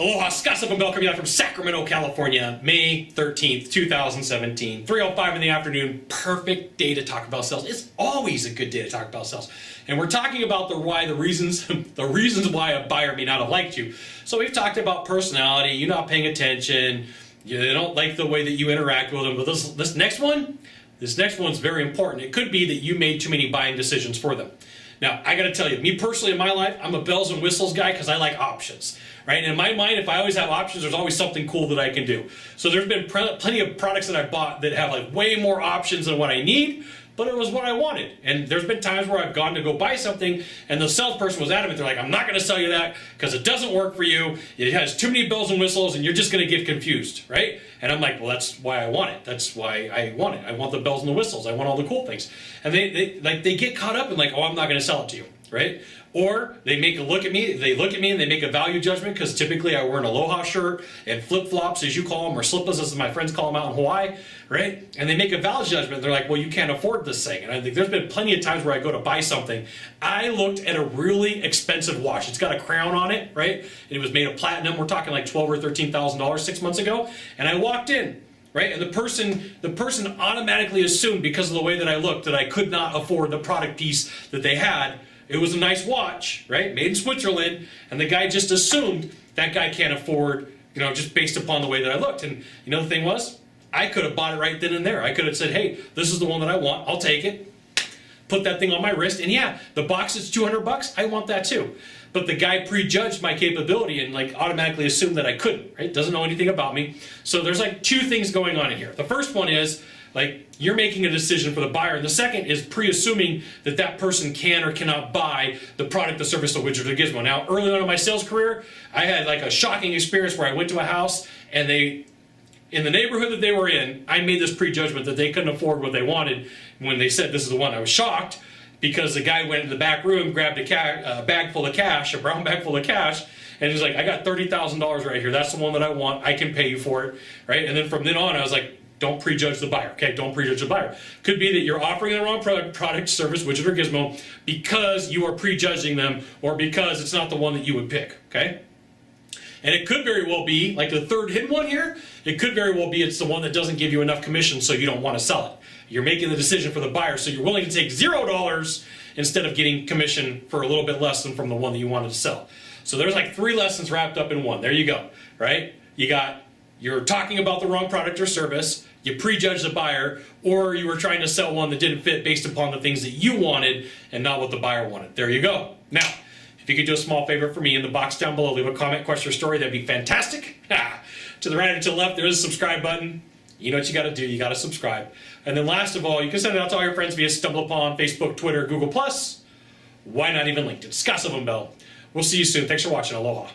Aloha, Sylvan Bell coming out from Sacramento, California, May 13th, 2017, 3:05 in the afternoon. Perfect day to talk about sales. It's always a good day to talk about sales. And we're talking about the reasons why a buyer may not have liked you. So we've talked about personality, you not paying attention, they don't like the way that you interact with them. But this next one's very important. It could be that you made too many buying decisions for them. Now, I got to tell you, me personally in my life, I'm a bells and whistles guy because I like options, right? And in my mind, if I always have options, there's always something cool that I can do. So there's been plenty of products that I bought that have like way more options than what I need, but it was what I wanted. And there's been times where I've gone to go buy something and the salesperson was adamant. They're like, I'm not going to sell you that because it doesn't work for you. It has too many bells and whistles and you're just going to get confused, right? And I'm like, well, that's why I want it. That's why I want it. I want the bells and the whistles. I want all the cool things. And they get caught up in like, oh, I'm not going to sell it to you, right? Or they look at me and they make a value judgment because typically I wear an Aloha shirt and flip-flops, as you call them, or slippers, as my friends call them out in Hawaii, right? And they make a value judgment. They're like, well, you can't afford this thing. And I think there's been plenty of times where I go to buy something. I looked at a really expensive watch. It's got a crown on it, right? And it was made of platinum. We're talking like $12,000 or $13,000 6 months ago. And I walked in, right? And the person automatically assumed, because of the way that I looked, that I could not afford the product piece that they had. It was a nice watch, right? Made in Switzerland. And the guy just assumed that guy can't afford, just based upon the way that I looked. And the thing was, I could have bought it right then and there. I could have said, hey, this is the one that I want. I'll take it. Put that thing on my wrist. And yeah, the box is $200. I want that too. But the guy prejudged my capability and like automatically assumed that I couldn't, right? Doesn't know anything about me. So there's like two things going on in here. The first one is, like, you're making a decision for the buyer. And the second is pre-assuming that that person can or cannot buy the product, the service, the widget, or the gizmo. Now, early on in my sales career, I had like a shocking experience where I went to a house and in the neighborhood that they were in, I made this prejudgment that they couldn't afford what they wanted when they said this is the one. I was shocked because the guy went in the back room, grabbed a bag full of cash, a brown bag full of cash, and he's like, I got $30,000 right here. That's the one that I want. I can pay you for it, right? And then from then on, I was like, don't prejudge the buyer, okay? Don't prejudge the buyer. Could be that you're offering the wrong product, service, widget, or gizmo because you are prejudging them or because it's not the one that you would pick, okay? And it could very well be, like the third hidden one here, it could very well be it's the one that doesn't give you enough commission so you don't want to sell it. You're making the decision for the buyer, so you're willing to take $0 instead of getting commission for a little bit less than from the one that you wanted to sell. So there's like 3 lessons wrapped up in one. There you go, right? You're talking about the wrong product or service, you prejudge the buyer, or you were trying to sell one that didn't fit based upon the things that you wanted and not what the buyer wanted. There you go. Now, if you could do a small favor for me in the box down below, leave a comment, question, or story, that'd be fantastic. To the right and to the left, there is a subscribe button. You know what you got to do. You got to subscribe. And then last of all, you can send it out to all your friends via StumbleUpon, Facebook, Twitter, Google+. Why not even LinkedIn? Sylvan Bell. We'll see you soon. Thanks for watching. Aloha.